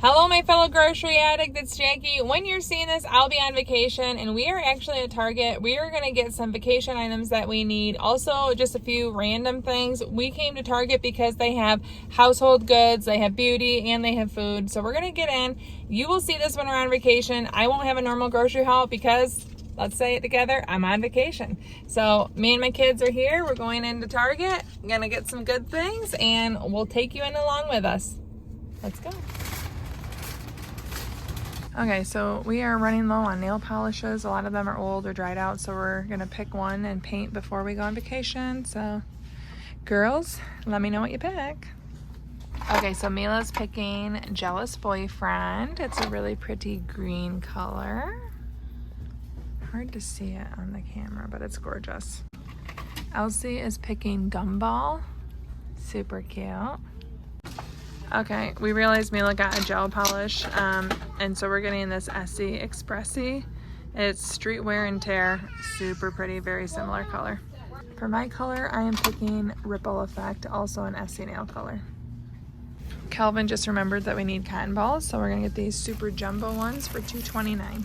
Hello, my fellow grocery addict, it's Jackie. When you're seeing this, I'll be on vacation, and we are actually at Target. We are going to get some vacation items that we need. Also, just a few random things. We came to Target because they have household goods, they have beauty, and they have food. So we're going to get in. You will see this when we're on vacation. I won't have a normal grocery haul because, let's say it together, I'm on vacation. So me and my kids are here. We're going into Target. I'm going to get some good things, and we'll take you in along with us. Let's go. Okay, so we are running low on nail polishes. A lot of them are old or dried out, so we're gonna pick one and paint before we go on vacation. So, girls, let me know what you pick. Okay, so Mila's picking Jealous Boyfriend. It's a really pretty green color. Hard to see it on the camera, but it's gorgeous. Elsie is picking Gumball. Super cute. Okay, we realized Mila got a gel polish, and so we're getting this Essie Expressie. It's Street Wear and Tear, super pretty, very similar color. For my color, I am picking Ripple Effect, also an Essie nail color. Calvin just remembered that we need cotton balls, so we're gonna get these super jumbo ones for $2.29.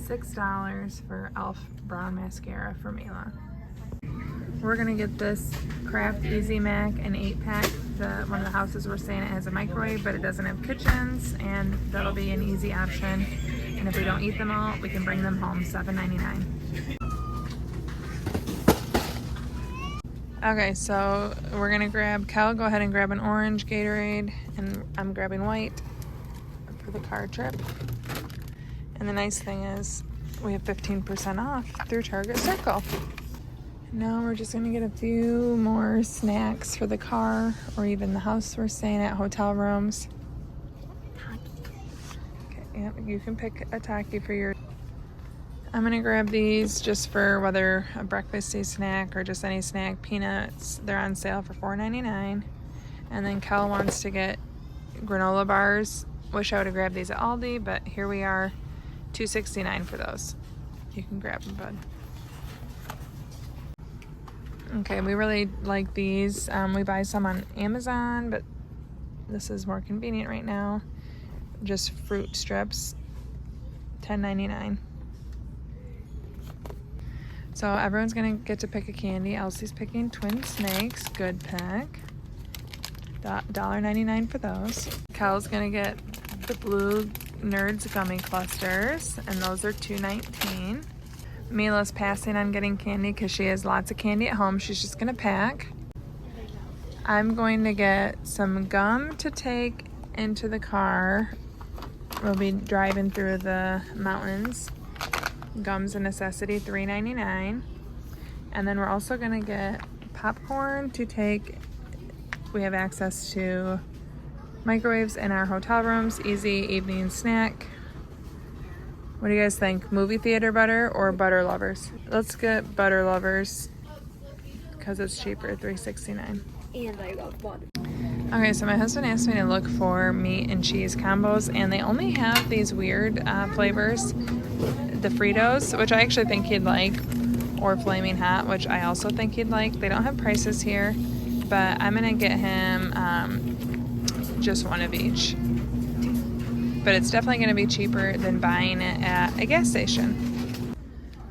$6 for e.l.f. brown mascara for Mila. We're gonna get this Kraft Easy Mac, an 8-pack. One of the houses we're staying at has a microwave, but it doesn't have kitchens, and that'll be an easy option. And if we don't eat them all, we can bring them home, $7.99. Okay, so we're gonna grab, Cal, go ahead and grab an orange Gatorade, and I'm grabbing white for the car trip. And the nice thing is we have 15% off through Target Circle. Now we're just gonna get a few more snacks for the car or even the house we're staying at, hotel rooms. Okay, yeah, you can pick a Taki for your... I'm gonna grab these just for whether a breakfasty snack or just any snack. Peanuts, they're on sale for $4.99. And then Kel wants to get granola bars. Wish I would have grabbed these at Aldi, but here we are, $2.69 for those. You can grab them, bud. Okay, we really like these. We buy some on Amazon, but this is more convenient right now. Just fruit strips, $10.99. So everyone's gonna get to pick a candy. Elsie's picking Twin Snakes, good pick. $1.99 for those. Cal's gonna get the blue Nerds gummy clusters, and those are $2.19. Mila's passing on getting candy because she has lots of candy at home. She's just gonna pack. I'm going to get some gum to take into the car. We'll be driving through the mountains. Gum's a necessity, $3.99. And then we're also gonna get popcorn to take. We have access to microwaves in our hotel rooms, easy evening snack. What do you guys think? Movie theater butter or butter lovers? Let's get butter lovers because it's cheaper, $3.69. And I love butter. Okay, so my husband asked me to look for meat and cheese combos, and they only have these weird flavors. The Fritos, which I actually think he'd like, or Flaming Hot, which I also think he'd like. They don't have prices here, but I'm gonna get him just one of each. But it's definitely going to be cheaper than buying it at a gas station.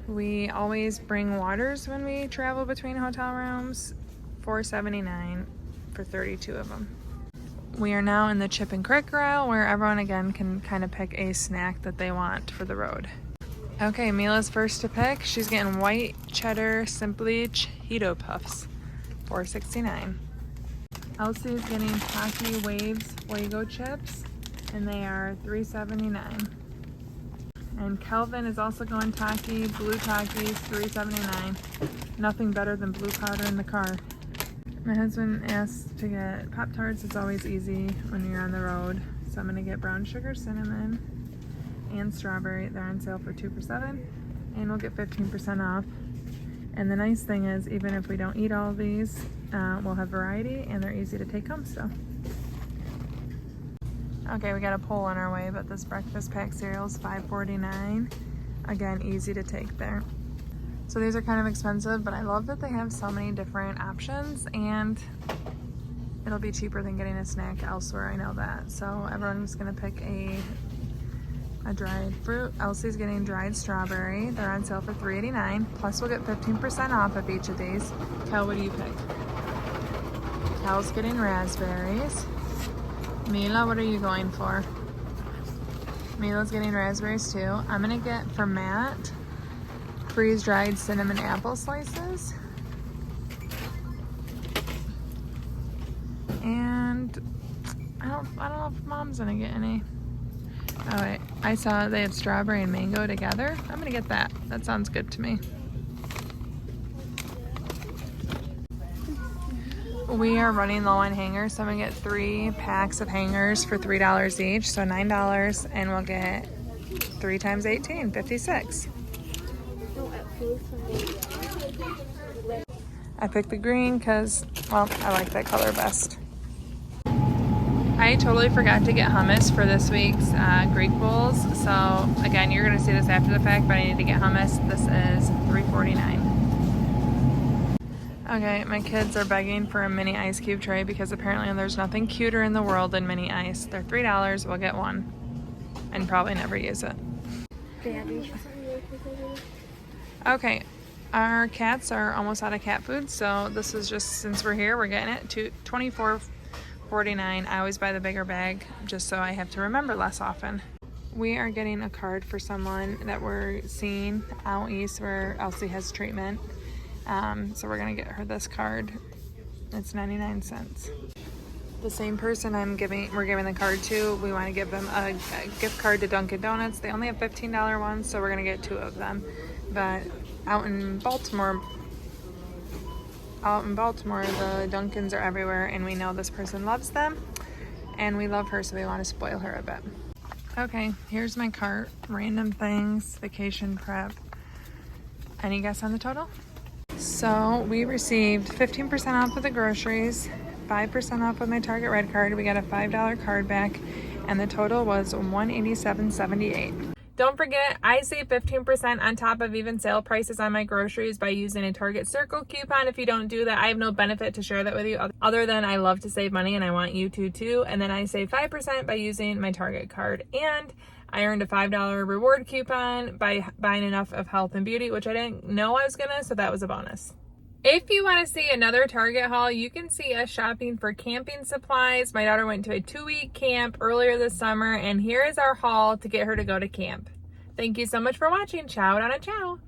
We always bring waters when we travel between hotel rooms, $4.79 for 32 of them. We are now in the Chip and Cracker aisle where everyone again can kind of pick a snack that they want for the road. Okay, Mila's first to pick. She's getting white cheddar Simply Cheeto Puffs, $4.69. Elsie is getting Taki Waves Fuego chips, and they are $3.79. And Kelvin is also going Taki, blue Takis, $3.79. Nothing better than blue powder in the car. My husband asked to get Pop-Tarts. It's always easy when you're on the road. So I'm gonna get brown sugar cinnamon and strawberry. They're on sale for 2 for $7, and we'll get 15% off. And the nice thing is, even if we don't eat all of these, we'll have variety, and they're easy to take home still. Okay, we got a poll on our way, but this breakfast pack cereal is $5.49. Again, easy to take there. So these are kind of expensive, but I love that they have so many different options, and It'll be cheaper than getting a snack elsewhere, I know that. So everyone's gonna pick a dried fruit. Elsie's getting dried strawberry. They're on sale for $3.89. Plus we'll get 15% off of each of these. Kel, what do you pick? Kel's getting raspberries. Mila, what are you going for? Mila's getting raspberries too. I'm gonna get for Matt freeze-dried cinnamon apple slices. And I don't know if Mom's gonna get any. Oh wait, I saw they have strawberry and mango together. I'm gonna get that. That sounds good to me. We are running low on hangers, so I'm gonna get 3 packs of hangers for $3 each, so $9, and we'll get 3 times 18, 56. I picked the green because, well, I like that color best. I totally forgot to get hummus for this week's Greek bowls. So again, you're gonna see this after the fact, but I need to get hummus. This is $3.49. Okay, my kids are begging for a mini ice cube tray because apparently there's nothing cuter in the world than mini ice. They're $3, we'll get one. And probably never use it. Okay, our cats are almost out of cat food, so this is just, since we're here, we're getting it to $24.49. I always buy the bigger bag just so I have to remember less often. We are getting a card for someone that we're seeing out east where Elsie has treatment. So we're gonna get her this card. It's 99 cents. The same person we're giving the card to, we want to give them a gift card to Dunkin' Donuts. They only have $15 ones, so we're gonna get 2 of them. But out in Baltimore, the Dunkins are everywhere, and we know this person loves them, and we love her, so we want to spoil her a bit. Okay, here's my cart. Random things, vacation prep. Any guess on the total? So we received 15% off with the groceries, 5% off with my Target Red Card. We got a $5 card back, and the total was $187.78. Don't forget, I save 15% on top of even sale prices on my groceries by using a Target Circle coupon. If you don't do that, I have no benefit to share that with you other than I love to save money and I want you to too. And then I save 5% by using my Target card. And I earned a $5 reward coupon by buying enough of health and beauty, which I didn't know I was gonna, so that was a bonus. If you want to see another Target haul, you can see us shopping for camping supplies. My daughter went to a 2-week camp earlier this summer, and here is our haul to get her to go to camp. Thank you so much for watching. Ciao, Donna, ciao.